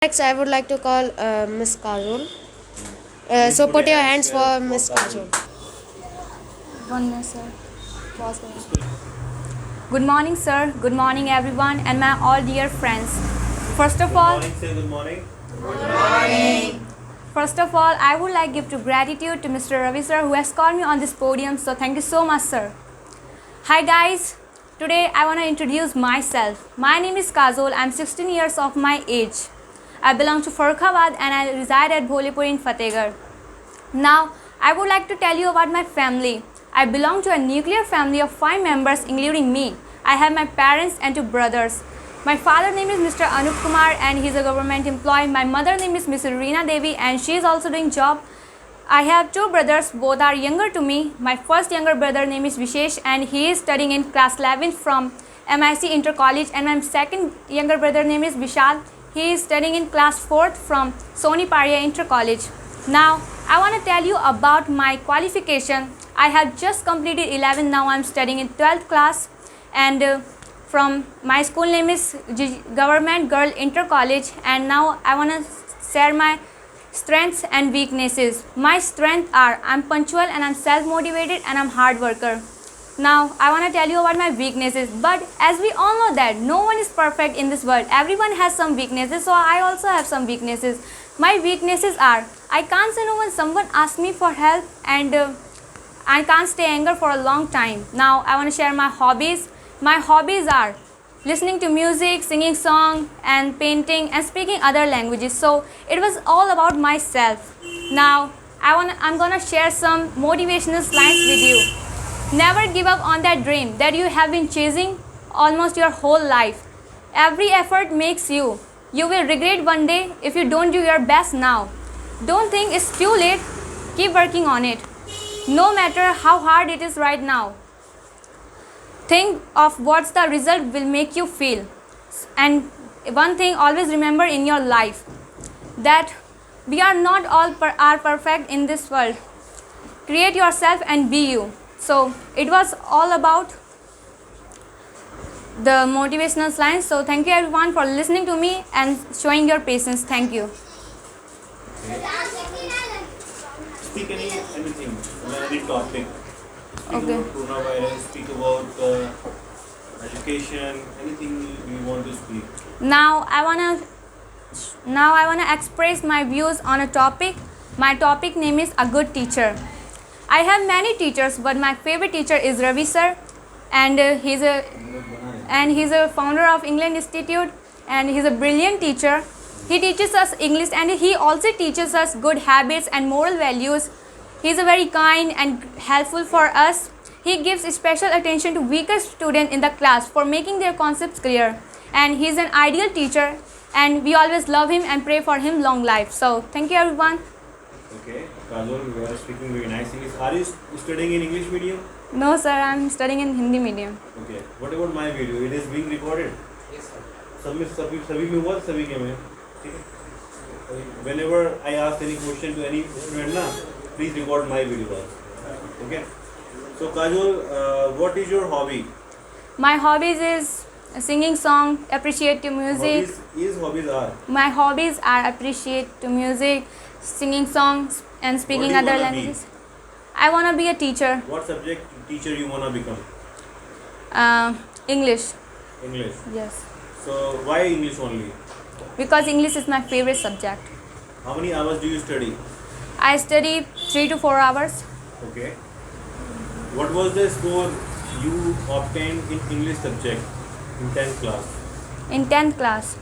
Next, I would like to call Miss Kajol. So put your hands for Miss Kajol. One minute, sir. Pause करो. Good morning, sir. Good morning, everyone, and my all dear friends. First of all, Say good morning. first of all, I would like to give to gratitude to Mr. Ravi sir who has called me on this podium. So thank you so much, sir. Hi guys. Today I want to introduce myself. My name is Kajol. I'm 16 years of my age. I belong to Farrukhabad and I reside at Bholepur in Fatehgarh. Now, I would like to tell you about my family. I belong to a nuclear family of 5 members including me. I have my parents and 2 brothers. My father name is Mr. Anup Kumar and he is a government employee. My mother name is Ms. Reena Devi and she is also doing job. I have 2 brothers, both are younger to me. My first younger brother name is Vishesh and he is studying in class 11 from MIC Inter College, and my second younger brother name is Vishal. He is studying in class 4th from Soni Paria Inter College. Now, I want to tell you about my qualification. I have just completed 11. Now I am studying in 12th class, and from my school name is Government Girl Inter College, and now I want to share my strengths and weaknesses. My strengths are I'm punctual and I'm self-motivated and I'm hard worker. Now, I want to tell you about my weaknesses, but as we all know that no one is perfect in this world. Everyone has some weaknesses, so I also have some weaknesses. My weaknesses are I can't say no when someone asks me for help, and I can't stay angry for a long time. Now, I want to share my hobbies. My hobbies are listening to music, singing song, and painting and speaking other languages. So, it was all about myself. Now, I'm gonna share some motivational lines with you. Never give up on that dream that you have been chasing almost your whole life. Every effort makes you. You will regret one day if you don't do your best now. Don't think it's too late. Keep working on it. No matter how hard it is right now. Think of what's the result will make you feel. And one thing always remember in your life that we are not all are perfect in this world. Create yourself and be you. So it was all about the motivational lines. So thank you everyone for listening to me and showing your patience. Thank you. Speak anything, any topic. Speak Okay. about coronavirus, speak about education, anything you want to speak. Now I wanna express my views on a topic. My topic name is a good teacher. I have many teachers, but my favorite teacher is Ravi sir, and he's a founder of England Institute, and he's a brilliant teacher. He teaches us English, and he also teaches us good habits and moral values. He's a very kind and helpful for us. He gives special attention to weaker students in the class for making their concepts clear, and he's an ideal teacher, and we always love him and pray for him long life. So thank you everyone. Okay, Kajol, you are speaking very nice English. Are you studying in English medium? No sir, I'm studying in Hindi medium. Okay. What about my video? It is being recorded. Yes, sir. सभी में हुआ सभी के में ठीक है. Whenever I ask any question to any student ना, please record my video also. Okay. So Kajol, what is your hobby? My hobbies is singing song, appreciate to music. Hobbies are. My hobbies are appreciate to music, singing songs, and speaking What do you other wanna languages. I wanna be a teacher. What subject teacher you wanna become? English. English. Yes. So why English only? Because English is my favorite subject. How many hours do you study? I study 3 to 4 hours. Okay. What was the score you obtained in English subject in 10th class? In 10th class,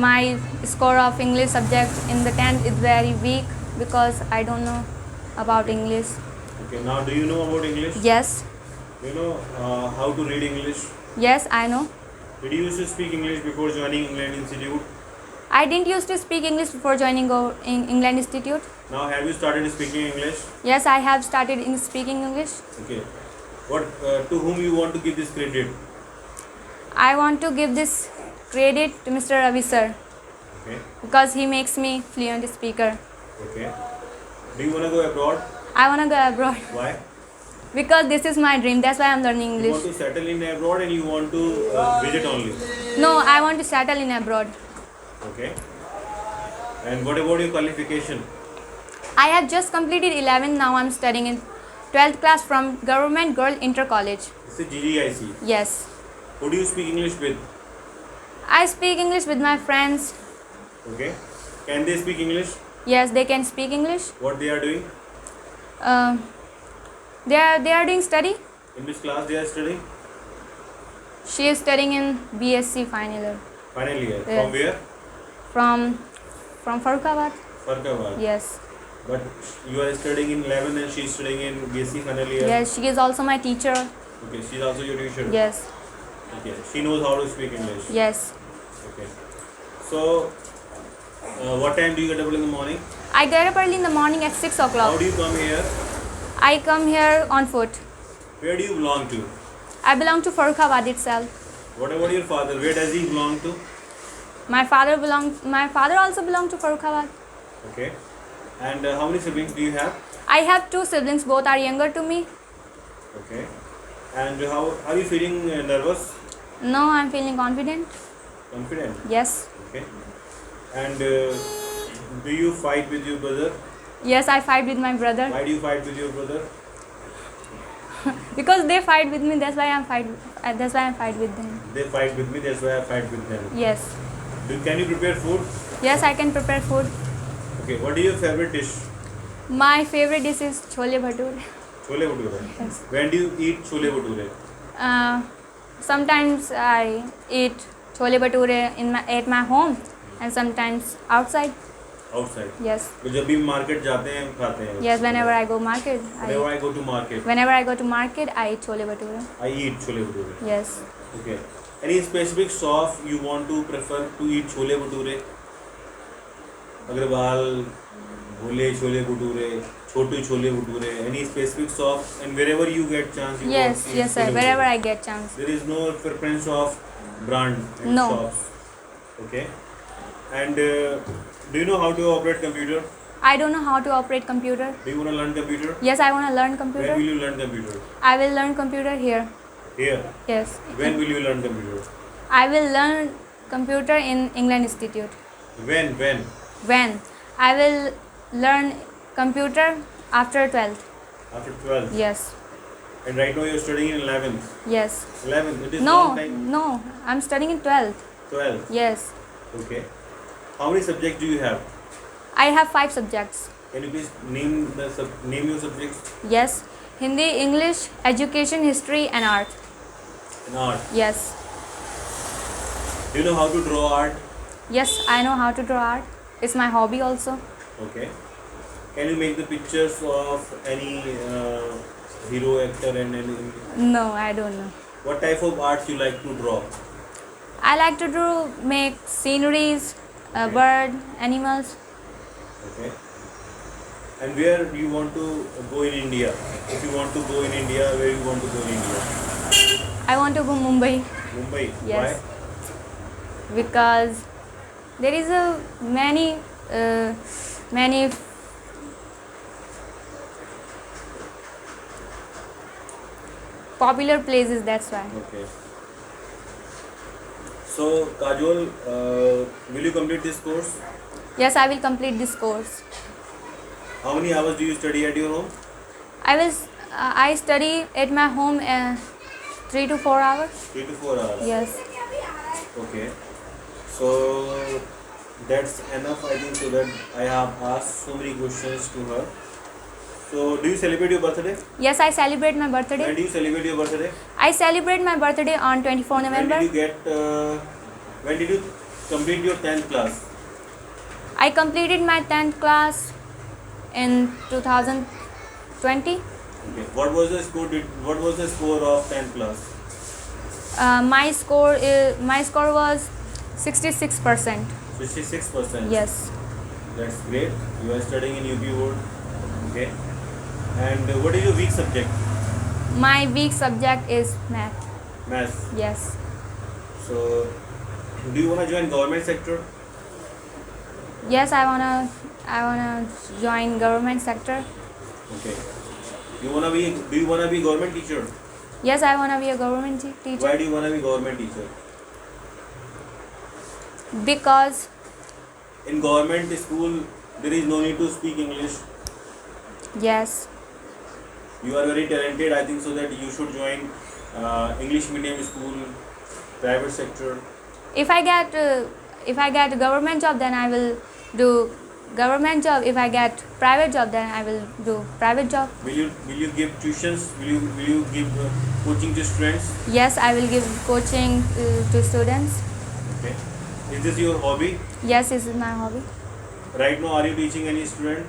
my score of English subject in the 10th is very weak because I don't know about English. Okay. Now do you know about English? Yes. You know how to read English? Yes, I know. Did you used to speak English before joining England Institute? I didn't used to speak English before joining England Institute. Now have you started speaking English? Yes, I have started in speaking English. Okay. What to whom you want to give this credit? I want to give this credit to Mr. Ravi sir Okay. because he makes me fluent speaker. Okay. Do you want to go abroad? I want to go abroad Why? because this is my dream. That's why I'm learning You want English. to settle in abroad and you want to visit only. No, I want to settle in abroad. Okay. And what about your qualification? I have just completed 11. Now I'm studying in 12th class from Government Girl Inter College. This is GGIC. Yes. Who do you speak English with? I speak English with my friends. Okay. Can they speak English? Yes, they can speak English. What they are doing? They are doing study. In which class they are studying? She is studying in BSc final year. Final year. Yes. From where? From Farrukhabad. Farkabad. Yes. But you are studying in 11 and she is studying in BSc final year. Yes, she is also my teacher. Okay. She is also your tutor. Yes. Okay. She knows how to speak English. Yes. Okay. So, what time do you get up in the morning? I get up early in the morning at 6 How o'clock. do you come here? I come here on foot. Where do you belong to? I belong to Farrukhabad itself. What about your father? Where does he belong to? My father also belongs to Farrukhabad. Okay. And how many siblings do you have? I have 2 siblings, both are younger to me. Okay. And how are you feeling nervous? No, I'm feeling confident. Confident? Yes. Okay. And do you fight with your brother? Yes, I fight with my brother. Why do you fight with your brother? Because they fight with me, that's why I fight with them. They fight with me, that's why I fight with them. Yes. Can you prepare food? Yes, I can prepare food. Okay. What is your favorite dish? My favorite dish is chole bhature. Chole bhature. Yes. When do you eat chole bhature? Sometimes I eat chole bhature at my home and sometimes outside. Outside. Yes. तो जब भी market जाते हैं खाते हैं. Yes, whenever I go market. Whenever I go to market. Whenever I go to market, I eat chole bhature. I eat chole bhature. Yes. Okay. Any specific sauce you want to prefer to eat chole bhature? Agrawal, bhole chole bhature, chotu chole bhature. Any specific sauce? And wherever you get chance, you Yes, want to eat yes, sir. chole Wherever bhature. I get chance. There is no preference of brand and No. sauce. Okay. And do you know how to operate computer? I don't know how to operate computer. Do you want to learn computer? Yes, I want to learn When computer. will you learn computer? I will learn computer here. Here. Yes. When will you learn computer? I will learn computer in England Institute. When? When? I will learn computer after 12th. After 12. Yes. And right now you're studying in 11th. Yes. 11th. It is No, long time. no. I'm studying in 12th. 12th. Yes. Okay. How many subjects do you have? I have 5 subjects. Can you please name your subjects? Yes. Hindi, English, education, history and art. In art. Yes. Do you know how to draw art? Yes, I know how to draw art. It's my hobby also. Okay. Can you make the pictures of any hero, actor and any? No, I don't know. What type of arts you like to draw? I like to make sceneries, bird, animals. Okay. And where do you want to go in India? If you want to go in India, where you want to go in India? I want to go Mumbai Mumbai. Yes. Why? because there is many popular places. That's why. Okay. So, Kajol, will you complete this course? Yes, I will complete this course. How many hours do you study at your home? I study at my home 3 to 4 hours. 3 to 4 hours. Yes. Okay. So, that's enough, I think, so that I have asked so many questions to her. So, do you celebrate your birthday? Yes, I celebrate my When birthday. do you celebrate your birthday? I celebrate my birthday on 24 November. When did you complete your 10th class? I completed my 10th class in 2020. Okay. What was the score of 10th class? My score was 66%. 66%. Yes. That's great. You are studying in UP board. Okay. And what is your weak subject? My weak subject is math. Maths. Yes. So, do you want to join government sector? Yes, I wanna join government sector. Okay. Do you wanna be government teacher? Yes, I wanna be a government teacher. Why do you wanna be government teacher? Because in government school there is no need to speak English. Yes. You are very talented. I think so that you should join English medium school, private sector. If I get a government job, then I will do government job. If I get private job, then I will do private job. Will you give tuitions? Will you give coaching to students? Yes, I will give coaching to students. Okay. Is this your hobby? Yes, this is my hobby. Right now, are you teaching any student?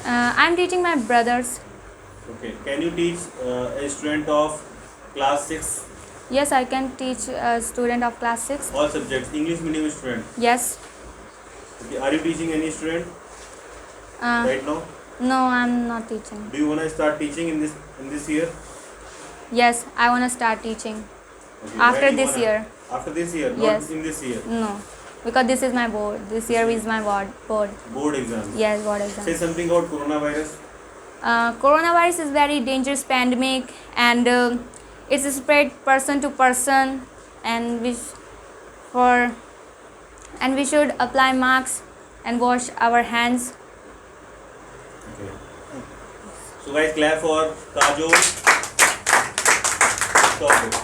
I'm teaching my brothers. Okay. Can you teach a student of class 6? Yes, I can teach a student of class 6. All subjects. English medium student. Yes. Okay. Are you teaching any student Uh, right now? no, I'm not teaching. Do you want to start teaching in this year? Yes, I want to start teaching Okay. after When you this wanna- year. After this year, Yes. not in this year. No, because this is my board. This year is my board. Board exams. Yes, board Say exam. something about coronavirus. Coronavirus is very dangerous pandemic, and it's spread person to person, and we should apply masks and wash our hands. Okay. So guys, clap for Kajol. Stop it.